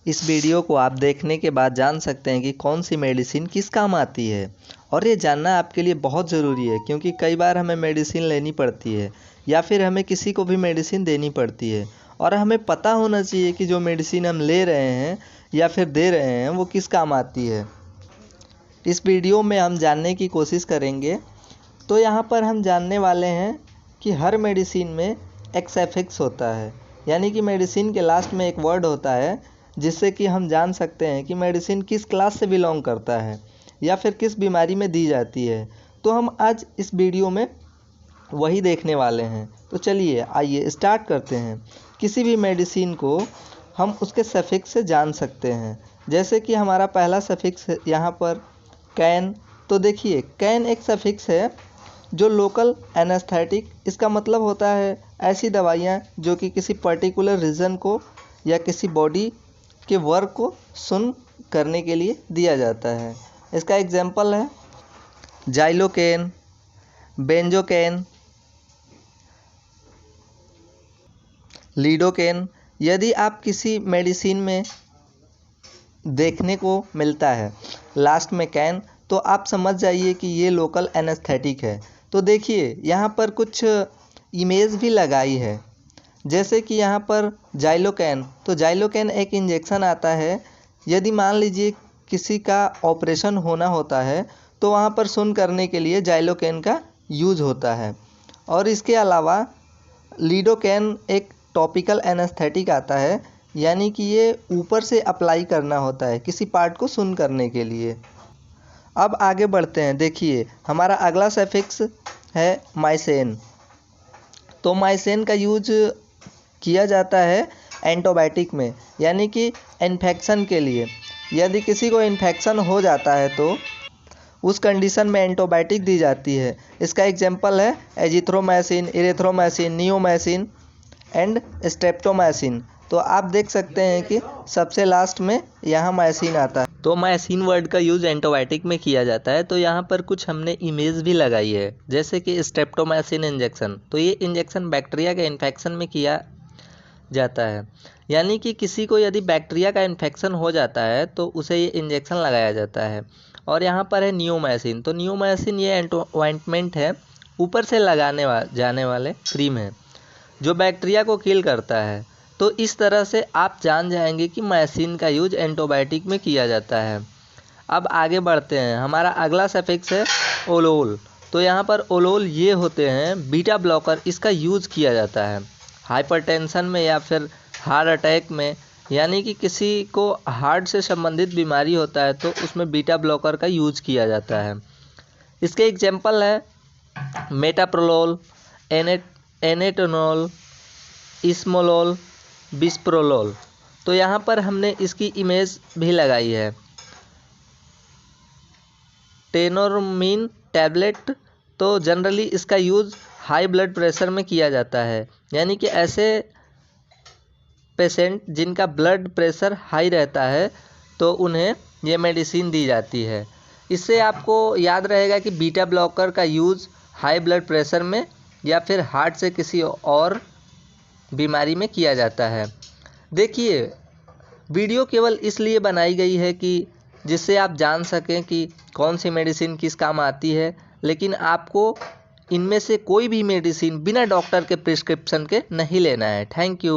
इस वीडियो को आप देखने के बाद जान सकते हैं कि कौन सी मेडिसिन किस काम आती है। और ये जानना आपके लिए बहुत ज़रूरी है, क्योंकि कई बार हमें मेडिसिन लेनी पड़ती है या फिर हमें किसी को भी मेडिसिन देनी पड़ती है, और हमें पता होना चाहिए कि जो मेडिसिन हम ले रहे हैं या फिर दे रहे हैं वो किस काम आती है। इस वीडियो में हम जानने की कोशिश करेंगे। तो यहाँ पर हम जानने वाले हैं कि हर मेडिसिन में एक सफिक्स होता है, यानी कि मेडिसिन के लास्ट में एक वर्ड होता है जिससे कि हम जान सकते हैं कि मेडिसिन किस क्लास से बिलोंग करता है या फिर किस बीमारी में दी जाती है। तो हम आज इस वीडियो में वही देखने वाले हैं। तो चलिए आइए स्टार्ट करते हैं। किसी भी मेडिसिन को हम उसके सफिक्स से जान सकते हैं। जैसे कि हमारा पहला सफिक्स यहाँ पर कैन। तो देखिए कैन एक सफिक्स है जो लोकल एनेस्थेटिक, इसका मतलब होता है ऐसी दवाइयाँ जो कि किसी पर्टिकुलर रीजन को या किसी बॉडी के वर्क को सुन करने के लिए दिया जाता है। इसका एग्जाम्पल है जाइलोकेन, बेंजोकेन, लीडोकेन। यदि आप किसी मेडिसिन में देखने को मिलता है लास्ट में कैन, तो आप समझ जाइए कि ये लोकल एनेस्थेटिक है। तो देखिए यहाँ पर कुछ इमेज भी लगाई है, जैसे कि यहाँ पर जाइलोकेन। तो जाइलोकेन एक इंजेक्शन आता है। यदि मान लीजिए किसी का ऑपरेशन होना होता है तो वहाँ पर सुन करने के लिए जाइलोकेन का यूज होता है। और इसके अलावा लीडोकेन एक टॉपिकल एनेस्थेटिक आता है, यानी कि ये ऊपर से अप्लाई करना होता है किसी पार्ट को सुन करने के लिए। अब आगे बढ़ते हैं। देखिए हमारा अगला सफिक्स है माइसेन। तो माइसेन का यूज किया जाता है एंटीबायोटिक में, यानी कि इन्फेक्शन के लिए। यदि किसी को इन्फेक्शन हो जाता है तो उस कंडीशन में एंटीबायोटिक दी जाती है। इसका एग्जांपल है azithromycin, erythromycin, neomycin and streptomycin. तो आप देख सकते हैं कि सबसे लास्ट में यहाँ माइसिन आता है। तो माइसिन वर्ड का यूज़ एंटीबायोटिक में किया जाता है। तो यहाँ पर कुछ हमने इमेज भी लगाई है, जैसे कि स्ट्रेप्टोमाइसिन इंजेक्शन। तो ये इंजेक्शन बैक्टीरिया के इन्फेक्शन में किया जाता है, यानी कि किसी को यदि बैक्टीरिया का इन्फेक्शन हो जाता है तो उसे ये इंजेक्शन लगाया जाता है। और यहाँ पर है नियोमाइसिन। तो नियोमाइसिन ये ऑइंटमेंट है, ऊपर से जाने वाले क्रीम है जो बैक्टीरिया को किल करता है। तो इस तरह से आप जान जाएंगे कि माइसिन का यूज एंटीबायोटिक में किया जाता है। अब आगे बढ़ते हैं। हमारा अगला सफिक्स है ओलोल। तो यहाँ पर ओलोल ये होते हैं बीटा ब्लॉकर। इसका यूज़ किया जाता है हाइपरटेंशन में या फिर हार्ट अटैक में, यानी कि किसी को हार्ट से संबंधित बीमारी होता है तो उसमें बीटा ब्लॉकर का यूज किया जाता है। इसके एग्जाम्पल है मेटाप्रोलोल, एनेटोनोल, इस्मोलोल, बिस्प्रोलोल। तो यहाँ पर हमने इसकी इमेज भी लगाई है। टेनोरमिन टैबलेट। तो जनरली इसका यूज़ हाई ब्लड प्रेशर में किया जाता है, यानी कि ऐसे पेशेंट जिनका ब्लड प्रेशर हाई रहता है तो उन्हें ये मेडिसिन दी जाती है। इससे आपको याद रहेगा कि बीटा ब्लॉकर का यूज़ हाई ब्लड प्रेशर में या फिर हार्ट से किसी और बीमारी में किया जाता है। देखिए वीडियो केवल इसलिए बनाई गई है कि जिससे आप जान सकें कि कौन सी मेडिसिन किस काम आती है, लेकिन आपको इनमें से कोई भी मेडिसिन बिना डॉक्टर के प्रिस्क्रिप्शन के नहीं लेना है। Thank you.